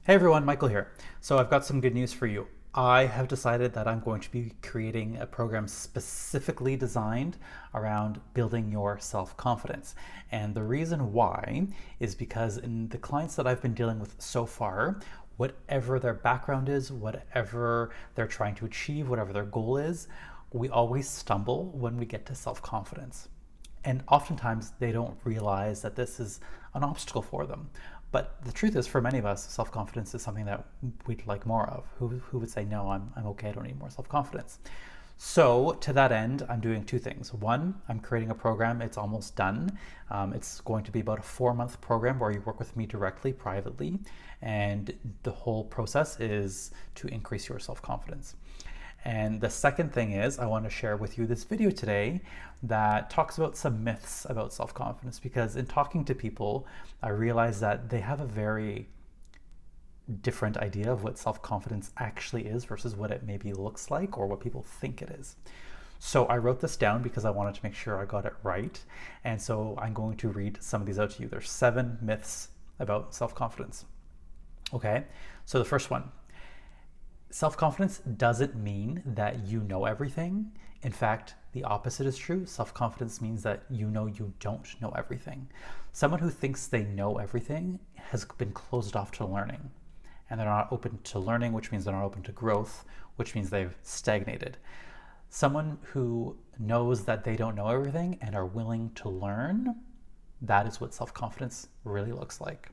Hey everyone, Michael here. So I've got some good news for you. I have decided that I'm going to be creating a program specifically designed around building your self-confidence. And the reason why is because in the clients that I've been dealing with so far, whatever their background is, whatever they're trying to achieve, whatever their goal is, we always stumble when we get to self-confidence. And oftentimes they don't realize that this is an obstacle for them. But the truth is, for many of us, self-confidence is something that we'd like more of. Who would say, no, I'm okay, I don't need more self-confidence. So to that end, I'm doing two things. One, I'm creating a program. It's almost done. It's going to be about a 4-month program where you work with me directly, privately. And the whole process is to increase your self-confidence. And the second thing is I want to share with you this video today that talks about some myths about self-confidence, because in talking to people, I realize that they have a very different idea of what self-confidence actually is versus what it maybe looks like or what people think it is. So I wrote this down because I wanted to make sure I got it right. And so I'm going to read some of these out to you. There's 7 myths about self-confidence. Okay, so the first one. Self-confidence doesn't mean that you know everything. In fact, the opposite is true. Self-confidence means that you know you don't know everything. Someone who thinks they know everything has been closed off to learning. And they're not open to learning, which means they're not open to growth, which means they've stagnated. Someone who knows that they don't know everything and are willing to learn, that is what self-confidence really looks like.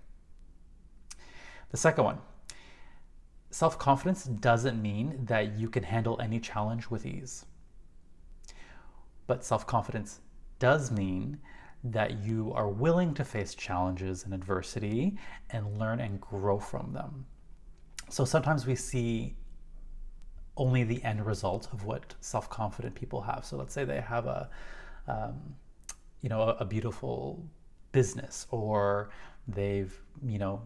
The second one. Self-confidence doesn't mean that you can handle any challenge with ease. But self-confidence does mean that you are willing to face challenges and adversity and learn and grow from them. So sometimes we see only the end result of what self-confident people have. So let's say they have a beautiful business, or they've,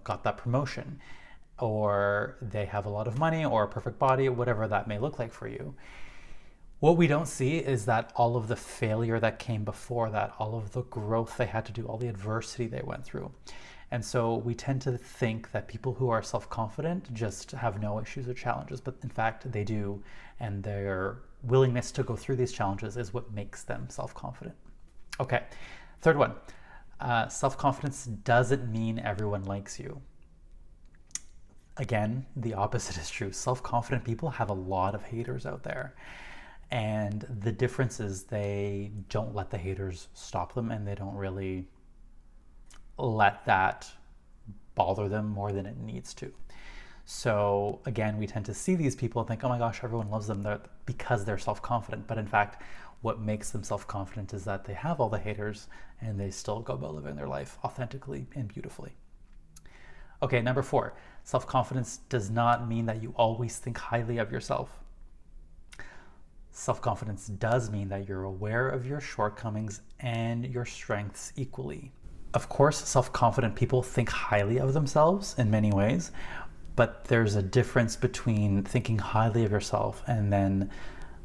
got that promotion, or they have a lot of money or a perfect body, whatever that may look like for you. What we don't see is that all of the failure that came before that, all of the growth they had to do, all the adversity they went through. And so we tend to think that people who are self-confident just have no issues or challenges, but in fact they do. And their willingness to go through these challenges is what makes them self-confident. Okay, third one. Self-confidence doesn't mean everyone likes you. Again, the opposite is true. Self-confident people have a lot of haters out there. And the difference is they don't let the haters stop them, and they don't really let that bother them more than it needs to. So again, we tend to see these people and think, oh my gosh, everyone loves them because they're self-confident. But in fact, what makes them self-confident is that they have all the haters and they still go about living their life authentically and beautifully. Okay, number 4. Self-confidence does not mean that you always think highly of yourself. Self-confidence does mean that you're aware of your shortcomings and your strengths equally. Of course, self-confident people think highly of themselves in many ways, but there's a difference between thinking highly of yourself and then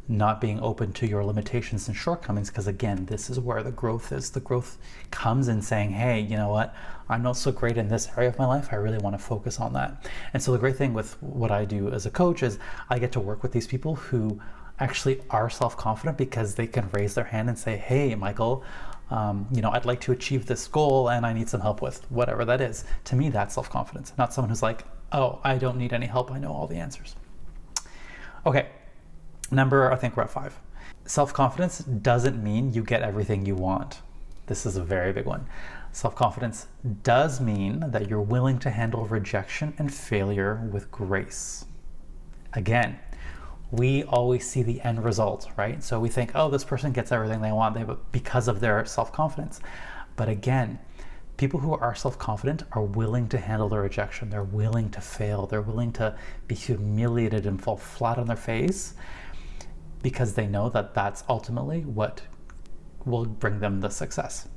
not being open to your limitations and shortcomings, because again, this is where the growth is. The growth comes in saying, hey, you know what? I'm not so great in this area of my life. I really want to focus on that. And so the great thing with what I do as a coach is I get to work with these people who actually are self-confident because they can raise their hand and say, hey, Michael, I'd like to achieve this goal and I need some help with whatever that is. To me, that's self-confidence, not someone who's like, oh, I don't need any help. I know all the answers. Okay. I think we're at 5. Self-confidence doesn't mean you get everything you want. This is a very big one. Self-confidence does mean that you're willing to handle rejection and failure with grace. Again, we always see the end result, right? So we think, oh, this person gets everything they want because of their self-confidence. But again, people who are self-confident are willing to handle the rejection. They're willing to fail. They're willing to be humiliated and fall flat on their face, because they know that that's ultimately what will bring them the success.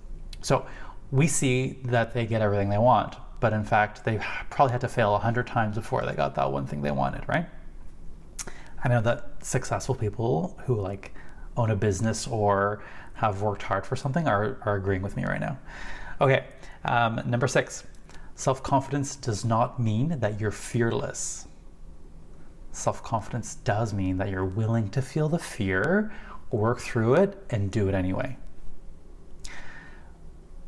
So we see that they get everything they want, but in fact, they probably had to fail 100 times before they got that one thing they wanted, right? I know that successful people who own a business or have worked hard for something are agreeing with me right now. Okay, number 6. Self-confidence does not mean that you're fearless. Self-confidence does mean that you're willing to feel the fear, work through it, and do it anyway.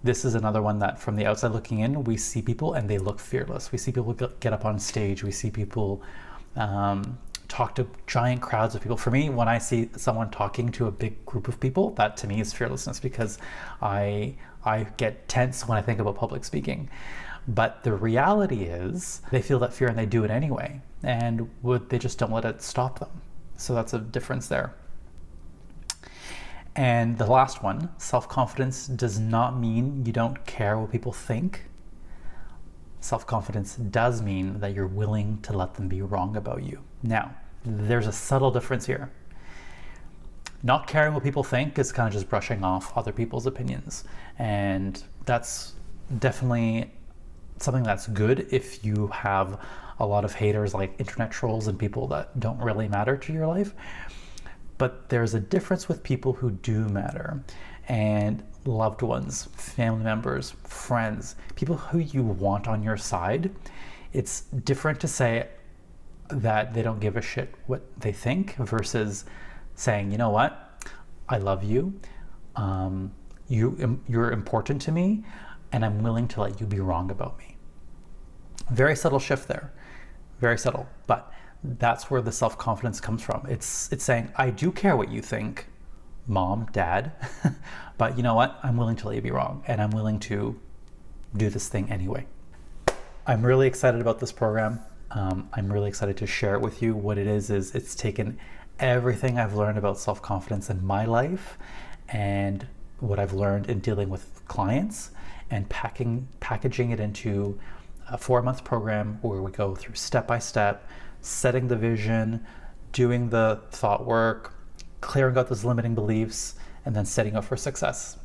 This is another one that from the outside looking in, we see people and they look fearless. We see people get up on stage. We see people talk to giant crowds of people. For me, when I see someone talking to a big group of people, that to me is fearlessness, because I get tense when I think about public speaking. But the reality is they feel that fear and they do it anyway. And they just don't let it stop them. So that's a difference there. And the last one, self-confidence does not mean you don't care what people think. Self-confidence does mean that you're willing to let them be wrong about you. Now, there's a subtle difference here. Not caring what people think is kind of just brushing off other people's opinions. And that's definitely something that's good if you have a lot of haters like internet trolls and people that don't really matter to your life. But there's a difference with people who do matter, and loved ones, family members, friends, people who you want on your side. It's different to say that they don't give a shit what they think versus saying, you know what, I love you, you're important to me, and I'm willing to let you be wrong about me. Very subtle shift there, very subtle, but that's where the self-confidence comes from. It's saying, I do care what you think, mom, dad, but you know what? I'm willing to let you be wrong, and I'm willing to do this thing anyway. I'm really excited about this program. I'm really excited to share it with you. What it is it's taken everything I've learned about self-confidence in my life and what I've learned in dealing with clients and packaging it into a 4-month program where we go through step-by-step, setting the vision, doing the thought work, clearing out those limiting beliefs, and then setting up for success.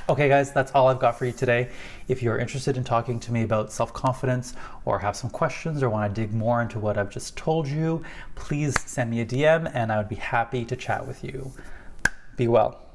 Okay guys, that's all I've got for you today. If you're interested in talking to me about self-confidence or have some questions or want to dig more into what I've just told you, please send me a DM and I would be happy to chat with you. Be well.